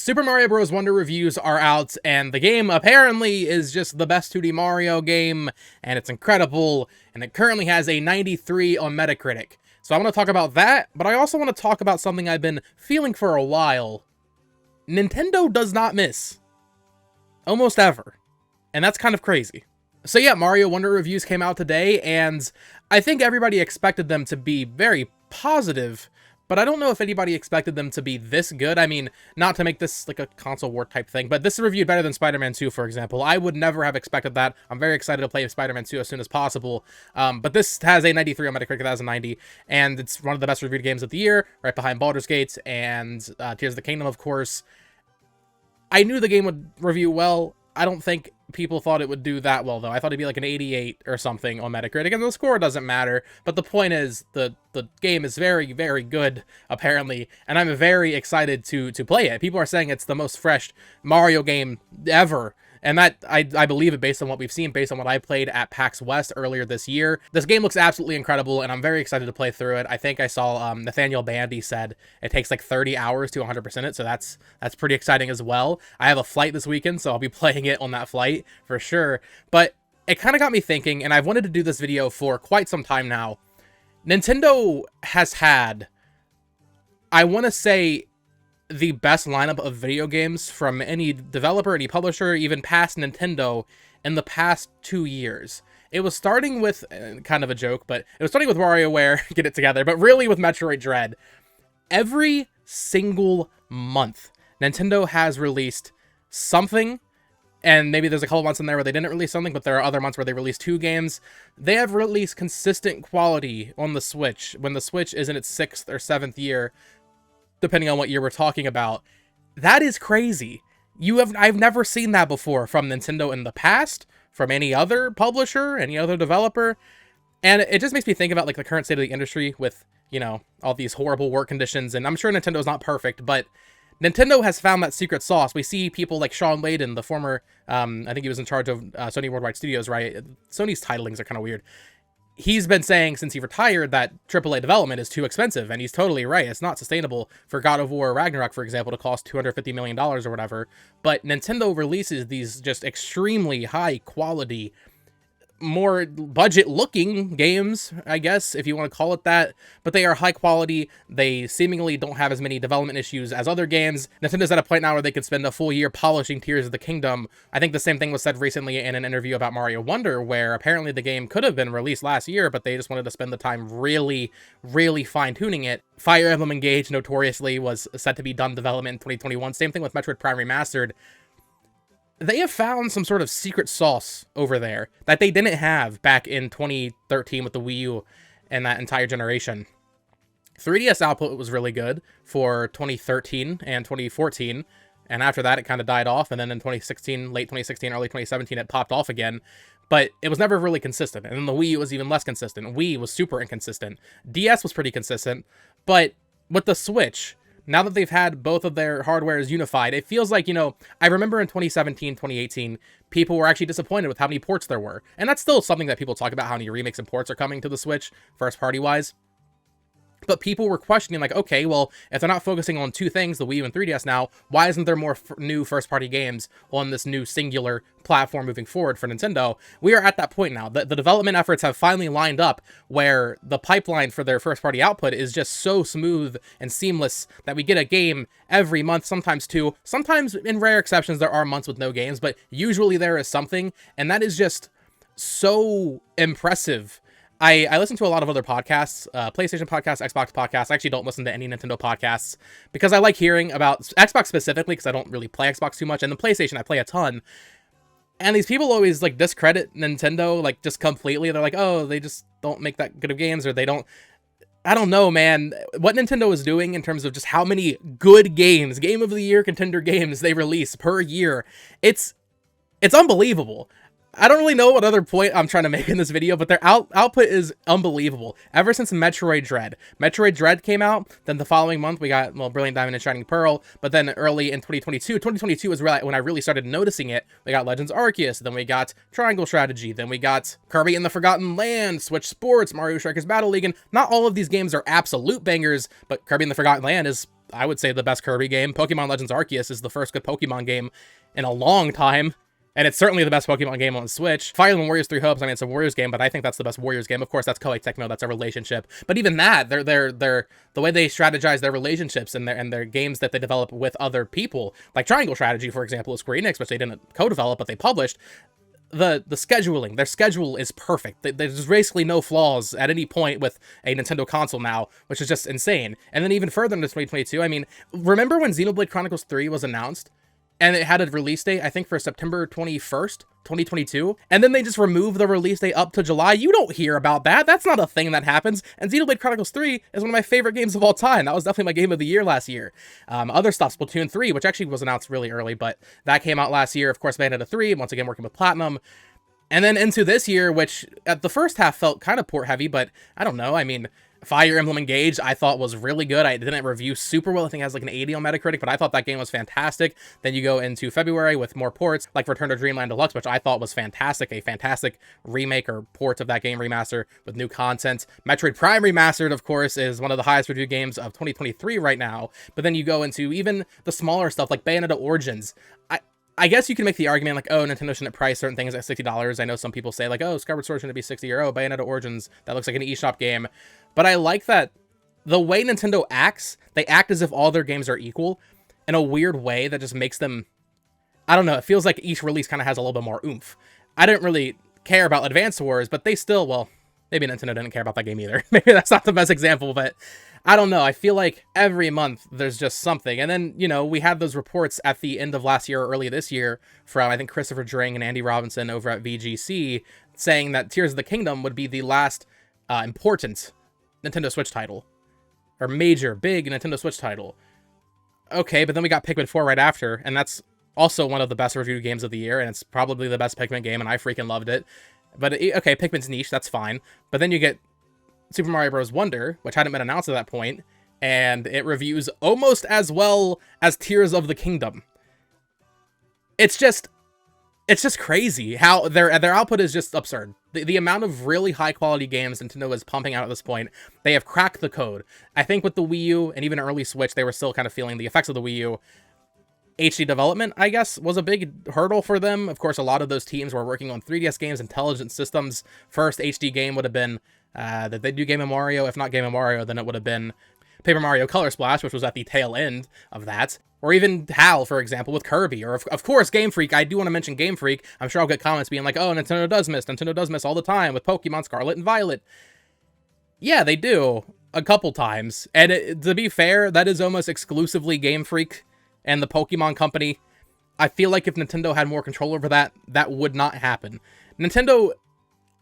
Super Mario Bros. Wonder reviews are out, and the game apparently is just the best 2D Mario game, and it's incredible, and it currently has a 93 on Metacritic. So I want to talk about that, but I also want to talk about something I've been feeling for a while. Nintendo does not miss. Almost ever. And that's kind of crazy. So yeah, Mario Wonder reviews came out today, and I think everybody expected them to be very positive, but I don't know if anybody expected them to be this good. I mean, not to make this like a console war type thing, but this is reviewed better than Spider-Man 2, for example. I would never have expected that. I'm very excited to play Spider-Man 2 as soon as possible. But this has a 93 on Metacritic, it has a 90, and it's one of the best reviewed games of the year, right behind Baldur's Gate and Tears of the Kingdom, of course. I knew the game would review well. I don't think people thought it would do that well, though. I thought it'd be like an 88 or something on Metacritic, and the score doesn't matter. But the point is, the game is very, very good, apparently, and I'm very excited to play it. People are saying it's the most fresh Mario game ever, and that I believe it based on what we've seen, based on what I played at PAX West earlier this year. This game looks absolutely incredible, and I'm very excited to play through it. I think I saw Nathaniel Bandy said it takes like 30 hours to 100% it, so that's pretty exciting as well. I have a flight this weekend, so I'll be playing it on that flight for sure. But it kind of got me thinking, and I've wanted to do this video for quite some time now. Nintendo has had, I want to say, the best lineup of video games from any developer, any publisher, even past Nintendo in the past 2 years. It was starting with, kind of a joke, but it was starting with WarioWare, get it together, but really with Metroid Dread. Every single month, Nintendo has released something, and maybe there's a couple months in there where they didn't release something, but there are other months where they released 2 games. They have released consistent quality on the Switch, when the Switch is in its 6th or 7th year, depending on what year we're talking about. That is crazy. I've never seen that before from Nintendo in the past, from any other publisher, any other developer. And it just makes me think about like the current state of the industry with, you know, all these horrible work conditions. And I'm sure Nintendo's not perfect, but Nintendo has found that secret sauce. We see people like Sean Layden, the former, I think he was in charge of Sony Worldwide Studios, right? Sony's titlings are kind of weird. He's been saying since he retired that AAA development is too expensive, and he's totally right. It's not sustainable for God of War Ragnarok, for example, to cost $250 million or whatever. But Nintendo releases these just extremely high quality, more budget-looking games, I guess, if you want to call it that, but they are high quality. They seemingly don't have as many development issues as other games. Nintendo's at a point now where they could spend a full year polishing Tears of the Kingdom. I think the same thing was said recently in an interview about Mario Wonder, where apparently the game could have been released last year, but they just wanted to spend the time really, really fine-tuning it. Fire Emblem Engage, notoriously, was set to be done development in 2021. Same thing with Metroid Prime Remastered. They have found some sort of secret sauce over there that they didn't have back in 2013 with the Wii U and that entire generation. 3DS output was really good for 2013 and 2014, and after that it kind of died off, and then in 2016, late 2016, early 2017, it popped off again, but it was never really consistent, and then the Wii U was even less consistent. Wii was super inconsistent. DS was pretty consistent, but with the Switch, now that they've had both of their hardwares unified, it feels like, you know, I remember in 2017, 2018, people were actually disappointed with how many ports there were. And that's still something that people talk about, how many remakes and ports are coming to the Switch, first party-wise. But people were questioning, like, okay, well, if they're not focusing on 2 things, the Wii U and 3DS now, why isn't there more new first-party games on this new singular platform moving forward for Nintendo? We are at that point now. The development efforts have finally lined up where the pipeline for their first-party output is just so smooth and seamless that we get a game every month, sometimes 2. Sometimes, in rare exceptions, there are months with no games, but usually there is something, and that is just so impressive. I listen to a lot of other podcasts, PlayStation podcasts, Xbox podcasts. I actually don't listen to any Nintendo podcasts because I like hearing about Xbox specifically because I don't really play Xbox too much, and the PlayStation I play a ton. And these people always like discredit Nintendo like just completely. They're like, oh, they just don't make that good of games, or they don't. I don't know, man. What Nintendo is doing in terms of just how many good games, Game of the Year contender games they release per year, it's unbelievable. I don't really know what other point I'm trying to make in this video, but their output is unbelievable. Ever since Metroid Dread. Metroid Dread came out, then the following month we got, well, Brilliant Diamond and Shining Pearl, but then early in 2022, 2022 was when I really started noticing it. We got Legends Arceus, then we got Triangle Strategy, then we got Kirby and the Forgotten Land, Switch Sports, Mario Strikers Battle League, and not all of these games are absolute bangers, but Kirby and the Forgotten Land is I would say, the best Kirby game. Pokemon Legends Arceus is the first good Pokemon game in a long time. And it's certainly the best Pokemon game on Switch. Fire Emblem Warriors 3 Hopes, I mean, it's a Warriors game, but I think that's the best Warriors game. Of course, that's Koei Tecmo, that's a relationship. But even that, they're the way they strategize their relationships and their games that they develop with other people, like Triangle Strategy, for example, is Square Enix, which they didn't co-develop, but they published. The scheduling, their schedule is perfect. There's basically no flaws at any point with a Nintendo console now, which is just insane. And then even further into 2022, I mean, remember when Xenoblade Chronicles 3 was announced? And it had a release date, I think, for September 21st, 2022. And then they just removed the release date up to July. You don't hear about that. That's not a thing that happens. And Xenoblade Chronicles 3 is one of my favorite games of all time. That was definitely my game of the year last year. Other stuff, Splatoon 3, which actually was announced really early, but that came out last year. Of course, Bayonetta 3, once again working with Platinum. And then into this year, which at the first half felt kind of port heavy, but I don't know. I mean, Fire Emblem Engage, I thought was really good. I didn't review super well. I think it has like an 80 on Metacritic, but I thought that game was fantastic. Then you go into February with more ports, like Return to Dreamland Deluxe, which I thought was fantastic. A fantastic remake or port of that game remaster with new content. Metroid Prime Remastered, of course, is one of the highest reviewed games of 2023 right now. But then you go into even the smaller stuff like Bayonetta Origins. I guess you can make the argument like, oh, Nintendo shouldn't price certain things at $60. I know some people say like, oh, Skyward Sword shouldn't be 60, or oh, Bayonetta Origins, that looks like an eShop game. But I like that the way Nintendo acts, they act as if all their games are equal in a weird way that just makes them, I don't know, it feels like each release kind of has a little bit more oomph. I didn't really care about Advance Wars, but they still, well, maybe Nintendo didn't care about that game either. Maybe that's not the best example, but I don't know. I feel like every month there's just something. And then, you know, we had those reports at the end of last year or early this year from, I think, Christopher Dring and Andy Robinson over at VGC saying that Tears of the Kingdom would be the last important Nintendo Switch title. Or major, big Nintendo Switch title. Okay, but then we got Pikmin 4 right after, and that's also one of the best reviewed games of the year, and it's probably the best Pikmin game, and I freaking loved it. But, okay, Pikmin's niche, that's fine. But then you get Super Mario Bros. Wonder, which hadn't been announced at that point, and it reviews almost as well as Tears of the Kingdom. It's just crazy how their output is just absurd. The amount of really high quality games Nintendo is pumping out at this point, they have cracked the code. I think with the Wii U and even early Switch, they were still kind of feeling the effects of the Wii U. HD development, I guess, was a big hurdle for them. Of course, a lot of those teams were working on 3DS games, intelligent systems. First HD game would have been that they do Game of Mario. If not Game of Mario, then it would have been Paper Mario Color Splash, which was at the tail end of that. Or even HAL, for example, with Kirby. Or, of course, Game Freak. I do want to mention Game Freak. I'm sure I'll get comments being like, oh, Nintendo does miss. Nintendo does miss all the time with Pokemon Scarlet and Violet. Yeah, they do. A couple times. And to be fair, that is almost exclusively Game Freak and the Pokemon Company. I feel like if Nintendo had more control over that, that would not happen. Nintendo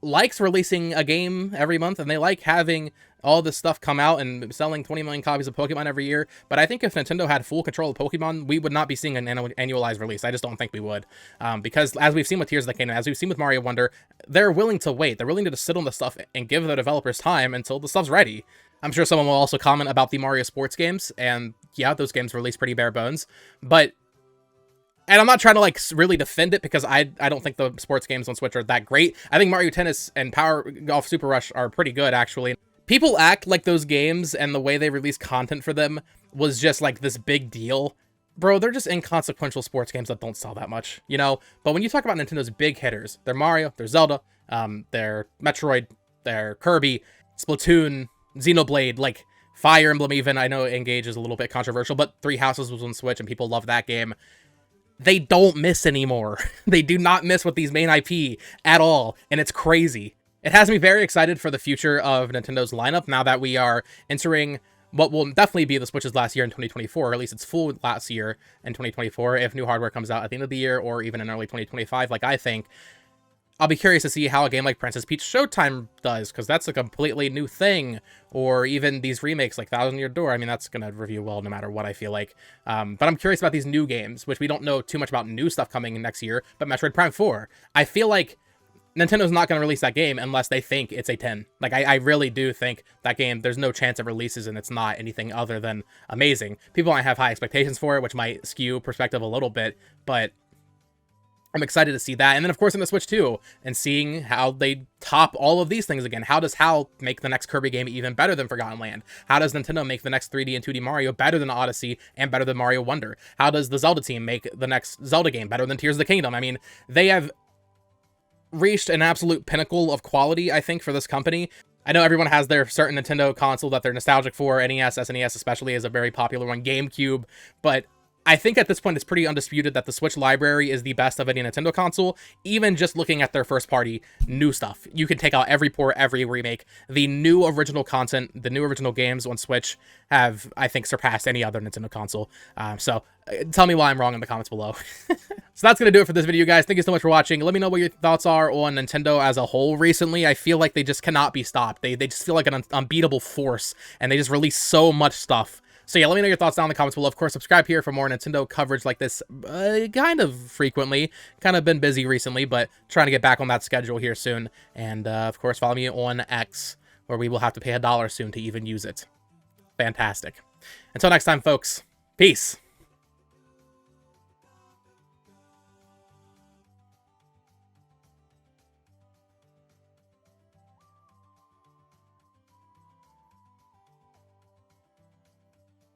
likes releasing a game every month, and they like having all this stuff come out and selling 20 million copies of Pokemon every year. But I think if Nintendo had full control of Pokemon, we would not be seeing an annualized release. I just don't think we would. Because as we've seen with Tears of the Kingdom, as we've seen with Mario Wonder, they're willing to wait. They're willing to just sit on the stuff and give the developers time until the stuff's ready. I'm sure someone will also comment about the Mario sports games, and yeah, those games release pretty bare bones. But, and I'm not trying to like really defend it because I don't think the sports games on Switch are that great. I think Mario Tennis and Power Golf Super Rush are pretty good, actually. People act like those games and the way they release content for them was just like this big deal. Bro, they're just inconsequential sports games that don't sell that much, you know? But when you talk about Nintendo's big hitters, they're Mario, they're Zelda, they're Metroid, they're Kirby, Splatoon, Xenoblade, like Fire Emblem even. I know Engage is a little bit controversial, but Three Houses was on Switch and people love that game. They don't miss anymore. They do not miss with these main IP at all, and it's crazy. It has me very excited for the future of Nintendo's lineup now that we are entering what will definitely be the Switch's last year in 2024, or at least its full last year in 2024, if new hardware comes out at the end of the year or even in early 2025, like I think. I'll be curious to see how a game like Princess Peach Showtime does, because that's a completely new thing. Or even these remakes like Thousand Year Door. I mean, that's going to review well no matter what, I feel like. But I'm curious about these new games, which we don't know too much about new stuff coming in next year, but Metroid Prime 4. I feel like Nintendo's not going to release that game unless they think it's a 10. Like, I really do think that game, there's no chance it releases and it's not anything other than amazing. People might have high expectations for it, which might skew perspective a little bit, but I'm excited to see that. And then, of course, in the Switch 2, and seeing how they top all of these things again. How does HAL make the next Kirby game even better than Forgotten Land? How does Nintendo make the next 3D and 2D Mario better than Odyssey and better than Mario Wonder? How does the Zelda team make the next Zelda game better than Tears of the Kingdom? I mean, they have reached an absolute pinnacle of quality, I think, for this company. I know everyone has their certain Nintendo console that they're nostalgic for. NES, SNES especially is a very popular one. GameCube, but I think at this point it's pretty undisputed that the Switch library is the best of any Nintendo console, even just looking at their first-party new stuff. You can take out every port, every remake. The new original content, the new original games on Switch have, I think, surpassed any other Nintendo console. So tell me why I'm wrong in the comments below. So that's going to do it for this video, guys. Thank you so much for watching. Let me know what your thoughts are on Nintendo as a whole recently. I feel like they just cannot be stopped. They just feel like an unbeatable force, and they just release so much stuff. So yeah, let me know your thoughts down in the comments below. Of course, subscribe here for more Nintendo coverage like this kind of frequently. Kind of been busy recently, but trying to get back on that schedule here soon. And of course, follow me on X, where we will have to pay $1 soon to even use it. Fantastic. Until next time, folks. Peace.